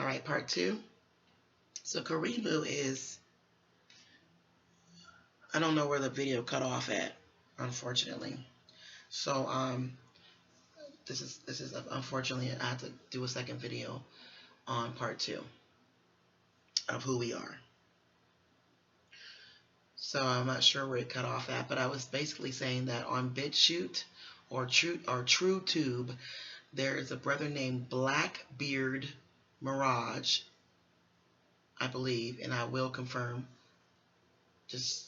All right, part two. So Karimu is, I don't know where the video cut off at, unfortunately. So this is unfortunately I have to do a second video on part two of who we are. So I'm not sure where it cut off at, but I was basically saying that on BitChute or TrueTube, there is a brother named Blackbeard Mirage, I believe, and I will confirm. Just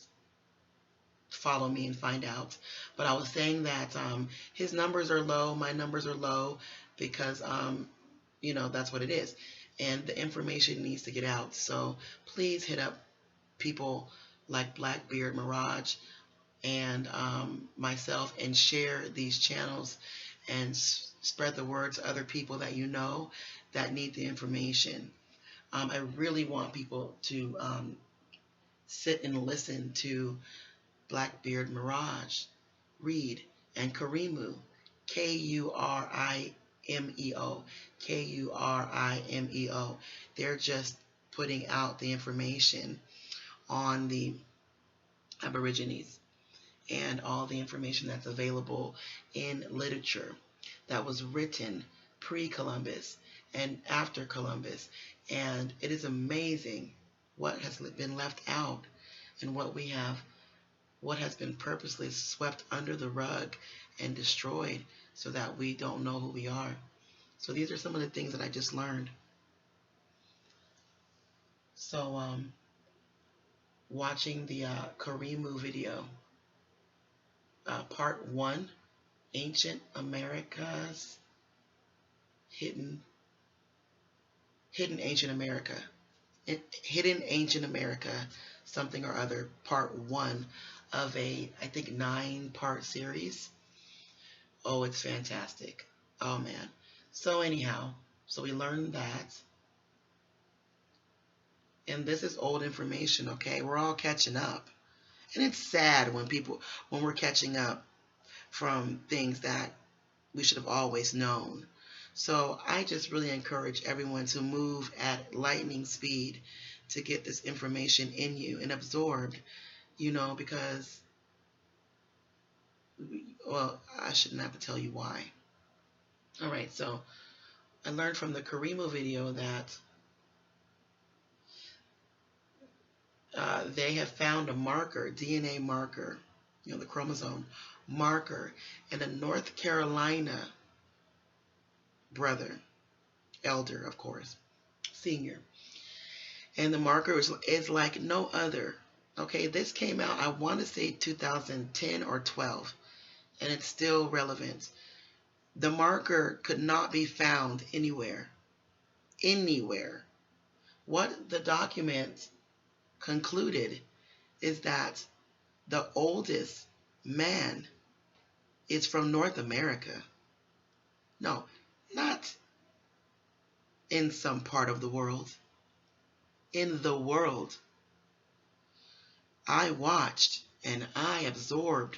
follow me and find out. But I was saying that his numbers are low, my numbers are low, because that's what it is, and the information needs to get out. So please hit up people like Blackbeard Mirage and myself and share these channels and spread the word to other people that you know that need the information. I really want people to sit and listen to Blackbeard Mirage, Reed, and Karimu, Kurimeo, Kurimeo. They're just putting out the information on the Aborigines and all the information that's available in literature that was written pre-Columbus and after Columbus. And it is amazing what has been left out and what has been purposely swept under the rug and destroyed so that we don't know who we are. So these are some of the things that I just learned. So watching the Karimu video, part one, Ancient America's Hidden Ancient America, Hidden Ancient America, something or other, part one of a, I think, 9-part series. Oh, it's fantastic. Oh man. So anyhow, so we learned that. And this is old information, okay? We're all catching up. And it's sad when we're catching up from things that we should have always known. So I just really encourage everyone to move at lightning speed to get this information in you and absorbed, because, well, I shouldn't have to tell you why. All right, so I learned from the Karimu video that they have found a marker, DNA marker, the chromosome marker, in a North Carolina brother, elder, of course, senior. And the marker is like no other. Okay, this came out, I want to say 2010 or 12, and it's still relevant. The marker could not be found anywhere. What the document concluded is that the oldest man is from North America. No, not in some part of the world. In the world. I watched and I absorbed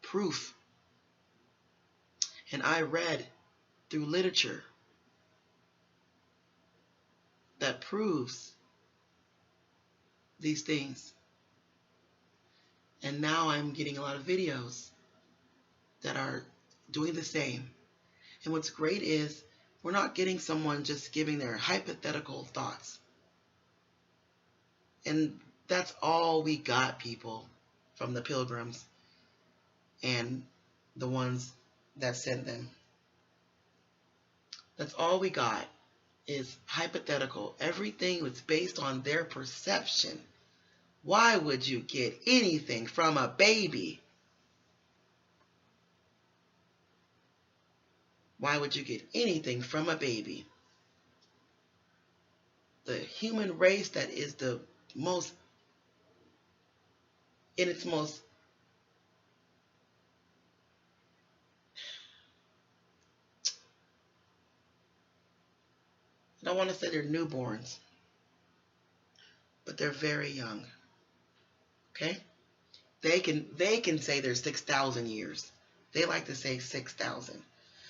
proof. And I read through literature that proves these things. And now I'm getting a lot of videos that are doing the same. And what's great is we're not getting someone just giving their hypothetical thoughts. And that's all we got, people, from the Pilgrims and the ones that sent them. That's all we got is hypothetical. Everything was based on their perception. Why would you get anything from a baby? Why would you get anything from a baby? The human race that is the most, in its most, I don't want to say they're newborns, but they're very young. Okay? They can say they're 6,000 years. They like to say 6,000.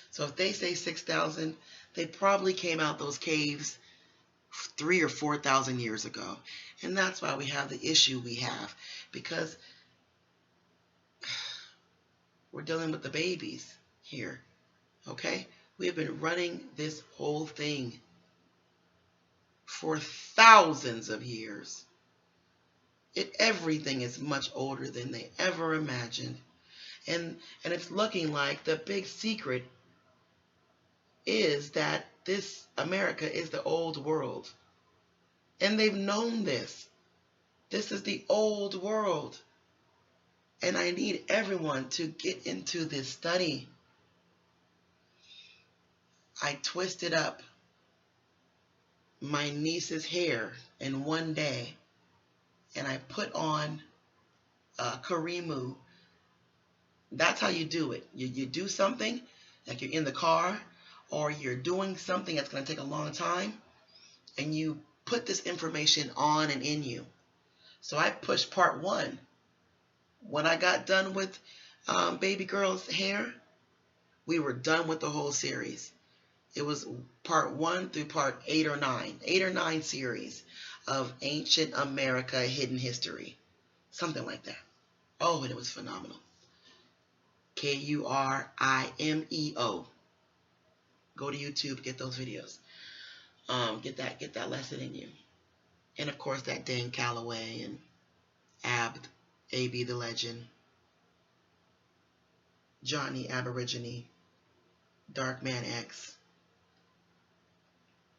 So if they say 6,000, they probably came out those caves 3 or 4,000 years ago. And that's why we have the issue we have, because we're dealing with the babies here. Okay? We have been running this whole thing for thousands of years. Everything is much older than they ever imagined. And it's looking like the big secret is that this America is the old world. And they've known this. This is the old world. And I need everyone to get into this study. I twisted up my niece's hair in one day, and I put on Karimu. That's how you do it. You do something, like you're in the car, or you're doing something that's going to take a long time, and you put this information on and in you. So I pushed part 1. When I got done with baby girl's hair, we were done with the whole series. It was part 1 through part 8 or 9. 8 or 9 series of Ancient America Hidden History. Something like that. Oh, and it was phenomenal. Kurimeo. Go to YouTube, get those videos. Get that lesson in you. And of course that Dan Calloway and AB the Legend, Johnny Aborigine, Darkman X,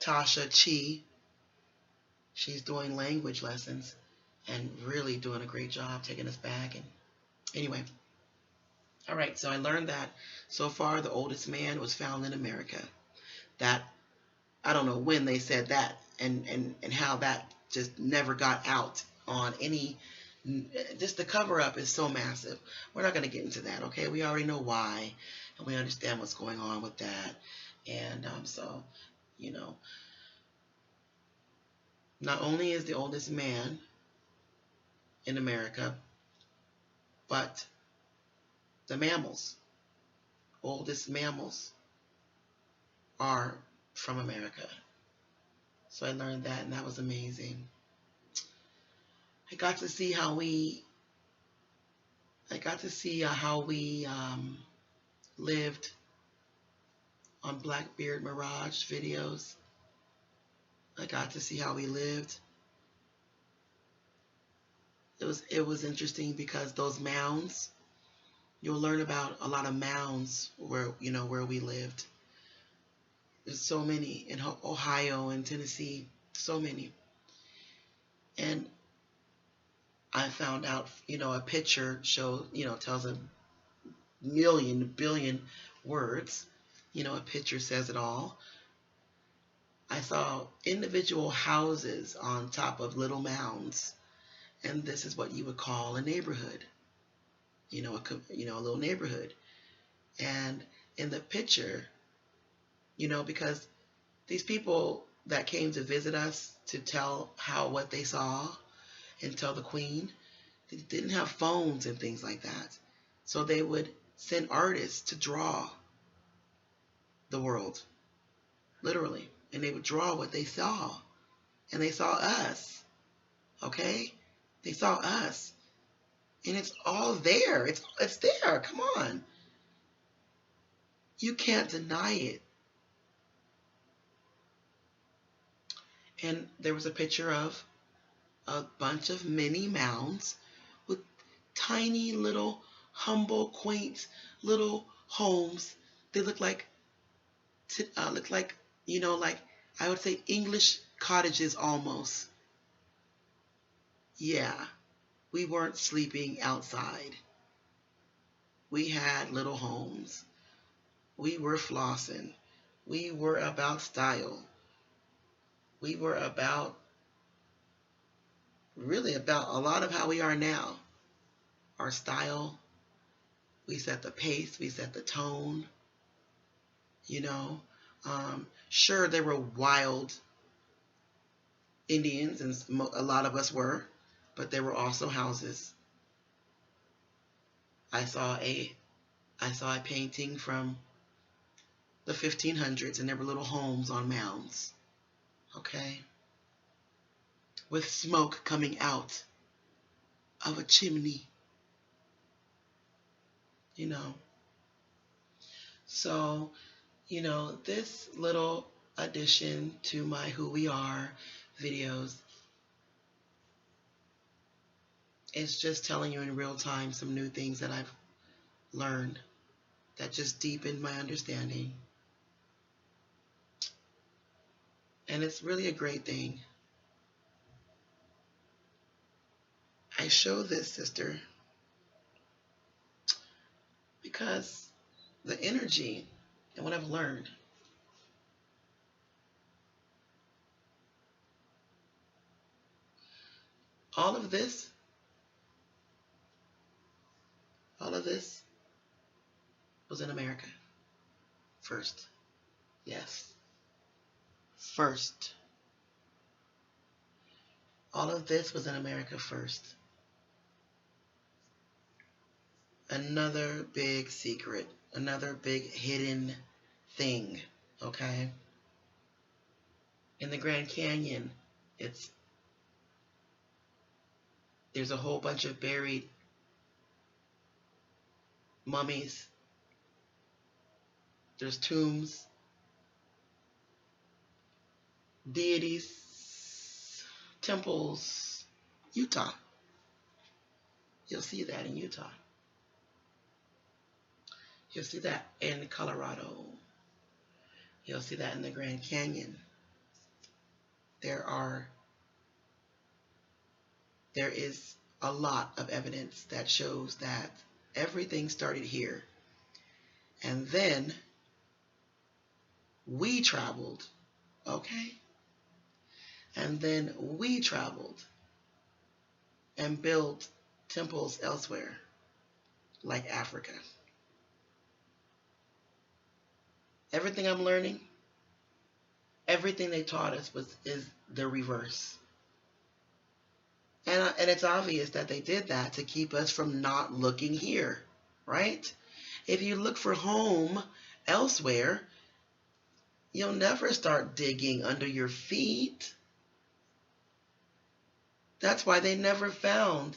Tasha Chi. She's doing language lessons and really doing a great job taking us back. And anyway, all right, so I learned that so far the oldest man was found in America. That, I don't know when they said that and how that just never got out on any, just the cover up is so massive. We're not going to get into that, okay? We already know why, and we understand what's going on with that. And so, you know, not only is the oldest man in America, but the mammals, oldest mammals, are from America. So I learned that, and that was amazing. I got to see how we lived on Blackbeard Mirage videos. I got to see how we lived. It was interesting because those mounds, you'll learn about a lot of mounds where we lived. There's so many in Ohio and Tennessee, so many. And I found out, a picture tells a billion words. A picture says it all. I saw individual houses on top of little mounds, and this is what you would call a neighborhood. A little neighborhood. And in the picture, because these people that came to visit us to tell what they saw and tell the queen, they didn't have phones and things like that. So they would send artists to draw the world, literally. And they would draw what they saw. And they saw us, okay? They saw us. And it's all there. It's there. Come on. You can't deny it. And there was a picture of a bunch of mini mounds with tiny little humble, quaint little homes. They look like I would say English cottages almost. Yeah, we weren't sleeping outside. We had little homes. We were flossing. We were about style. We were really about a lot of how we are now. Our style. We set the pace. We set the tone. Sure, there were wild Indians, and a lot of us were, but there were also houses. I saw a painting from the 1500s, and there were little homes on mounds. Okay? with smoke coming out of a chimney, you know. So, this little addition to my Who We Are videos is just telling you in real time some new things that I've learned that just deepened my understanding. And it's really a great thing. I show this, sister, because the energy and what I've learned, all of this was in America first. Yes. First. All of this was in America first. Another big secret, another big hidden thing, okay? In the Grand Canyon, there's a whole bunch of buried mummies. There's tombs, deities, temples. Utah. You'll see that in Utah. You'll see that in Colorado. You'll see that in the Grand Canyon. There is a lot of evidence that shows that everything started here. And then we traveled, okay? And then we traveled and built temples elsewhere, like Africa. Everything I'm learning, everything they taught us is the reverse. And it's obvious that they did that to keep us from not looking here, right? If you look for home elsewhere, you'll never start digging under your feet. That's why they never found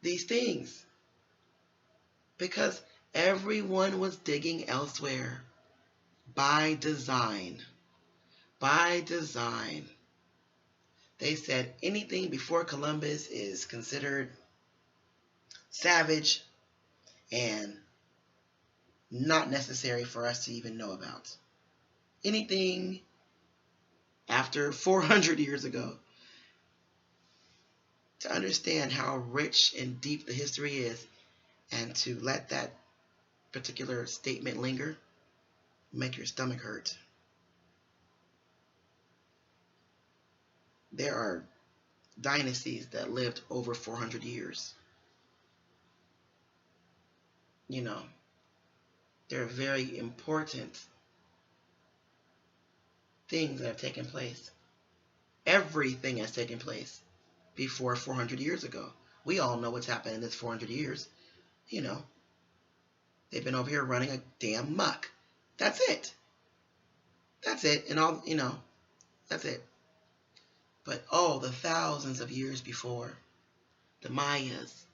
these things. Because everyone was digging elsewhere by design. By design. They said anything before Columbus is considered savage and not necessary for us to even know about. Anything after 400 years ago. To understand how rich and deep the history is and to let that particular statement linger, make your stomach hurt. There are dynasties that lived over 400 years. There are very important things that have taken place. Everything has taken place before 400 years ago. We all know what's happened in this 400 years. They've been over here running a damn muck. That's it. That's it. And all, that's it. But the thousands of years before, the Mayas,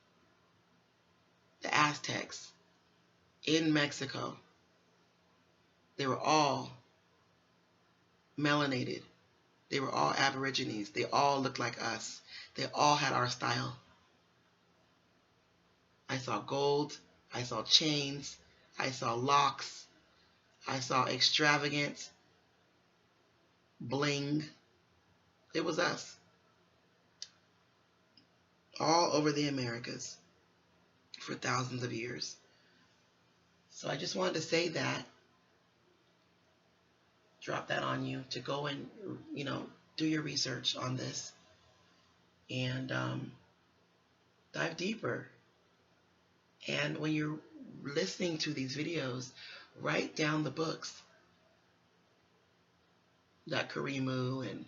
the Aztecs, in Mexico, they were all melanated. They were all Aborigines. They all looked like us. They all had our style. I saw gold. I saw chains. I saw locks. I saw extravagant bling. It was us. All over the Americas for thousands of years. So I just wanted to say that, drop that on you to go and, do your research on this and dive deeper. And when you're listening to these videos, write down the books that Karimu and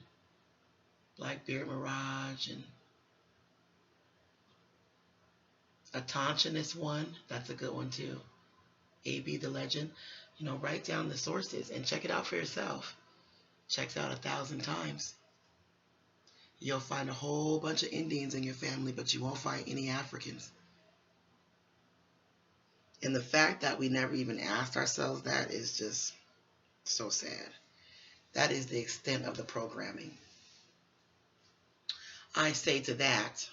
Blackbeard Mirage and Atanchinus one, that's a good one too. A.B. the Legend. Write down the sources and check it out for yourself. Checks out 1,000 times. You'll find a whole bunch of Indians in your family, but you won't find any Africans. And the fact that we never even asked ourselves that is just so sad. That is the extent of the programming. I say to that,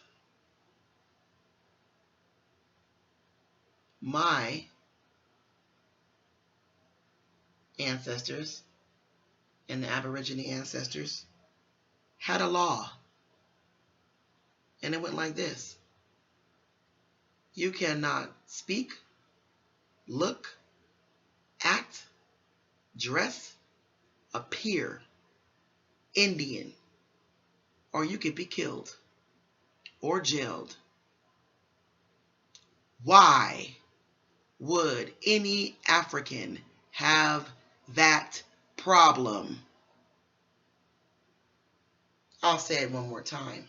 my ancestors and the Aborigine ancestors had a law. And it went like this. You cannot speak, look, act, dress, appear Indian, or you could be killed or jailed. Why would any African have that problem? I'll say it one more time.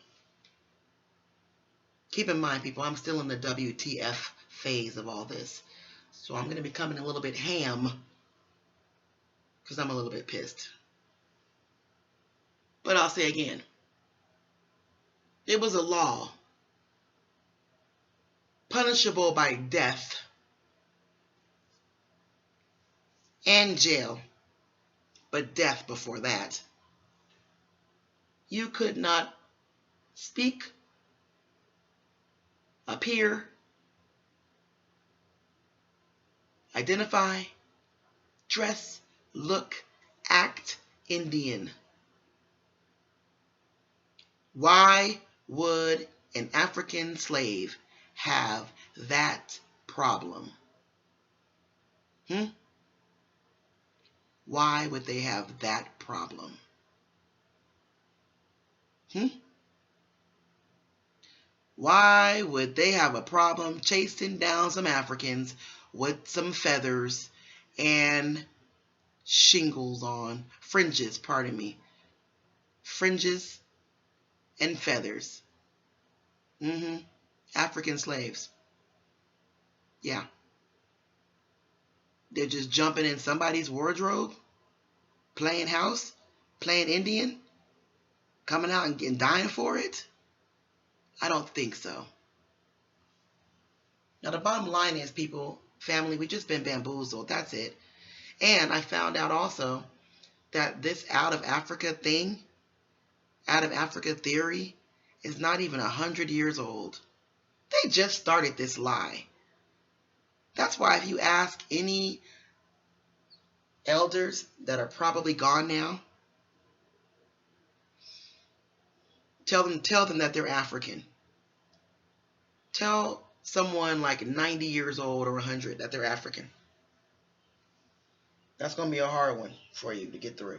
Keep in mind, people, I'm still in the WTF phase of all this. So I'm going to be coming a little bit ham because I'm a little bit pissed. But I'll say again, it was a law punishable by death and jail, but death before that. You could not speak, appear, identify, dress, look, act Indian. Why would an African slave have that problem? Why would they have that problem? Why would they have a problem chasing down some Africans with some feathers and shingles on, fringes, pardon me, fringes and feathers? African slaves. Yeah. They're just jumping in somebody's wardrobe, playing house, playing Indian, coming out and dying for it? I don't think so. Now, the bottom line is, people, family, we've just been bamboozled. That's it. And I found out also that this out of Africa thing, out of Africa theory, is not even 100 years old. They just started this lie. That's why if you ask any elders that are probably gone now, tell them that they're African. Tell someone like 90 years old or 100 that they're African. That's going to be a hard one for you to get through.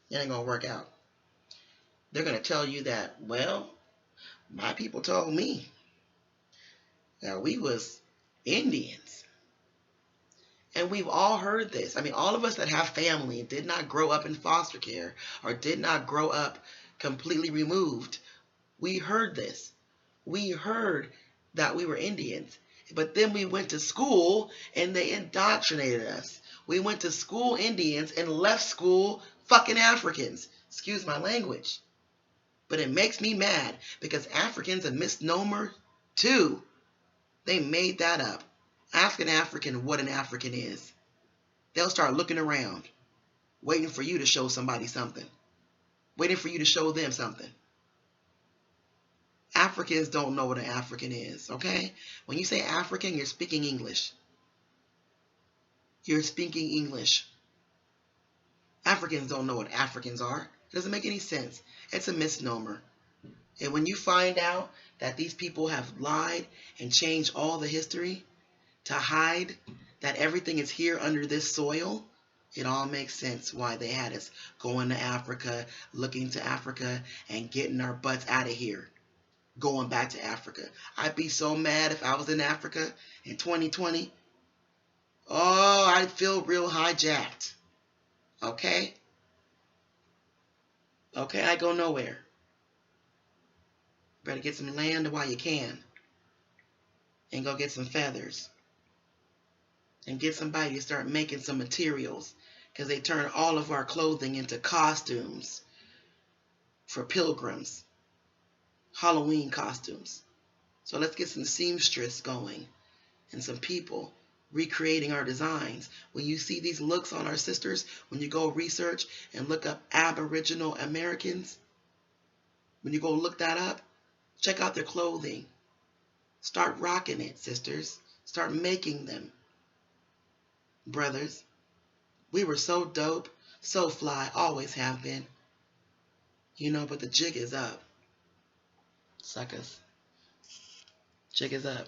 It ain't going to work out. They're going to tell you that, well, my people told me that we was Indians. And we've all heard this. I mean, all of us that have family and did not grow up in foster care or did not grow up completely removed, we heard this. We heard that we were Indians. But then we went to school and they indoctrinated us. We went to school Indians and left school fucking Africans. Excuse my language. But it makes me mad because African's a misnomer too. They made that up. Ask an African what an African is. They'll start looking around, waiting for you to show somebody something, waiting for you to show them something. Africans don't know what an African is, okay? When you say African, you're speaking English. You're speaking English. Africans don't know what Africans are. It doesn't make any sense. It's a misnomer. And when you find out that these people have lied and changed all the history to hide that everything is here under this soil, it all makes sense why they had us going to Africa, looking to Africa, and getting our butts out of here, going back to Africa. I'd be so mad if I was in Africa in 2020. Oh, I'd feel real hijacked. Okay? Okay, I go nowhere. Better get some land while you can. And go get some feathers. And get somebody to start making some materials. Because they turn all of our clothing into costumes. for pilgrims, Halloween costumes. So let's get some seamstress going and some people recreating our designs. When you see these looks on our sisters, when you go research and look up Aboriginal Americans, when you go look that up, check out their clothing. Start rocking it, sisters. Start making them. Brothers, we were so dope, so fly, always have been. But the jig is up. Suckers. Jig is up.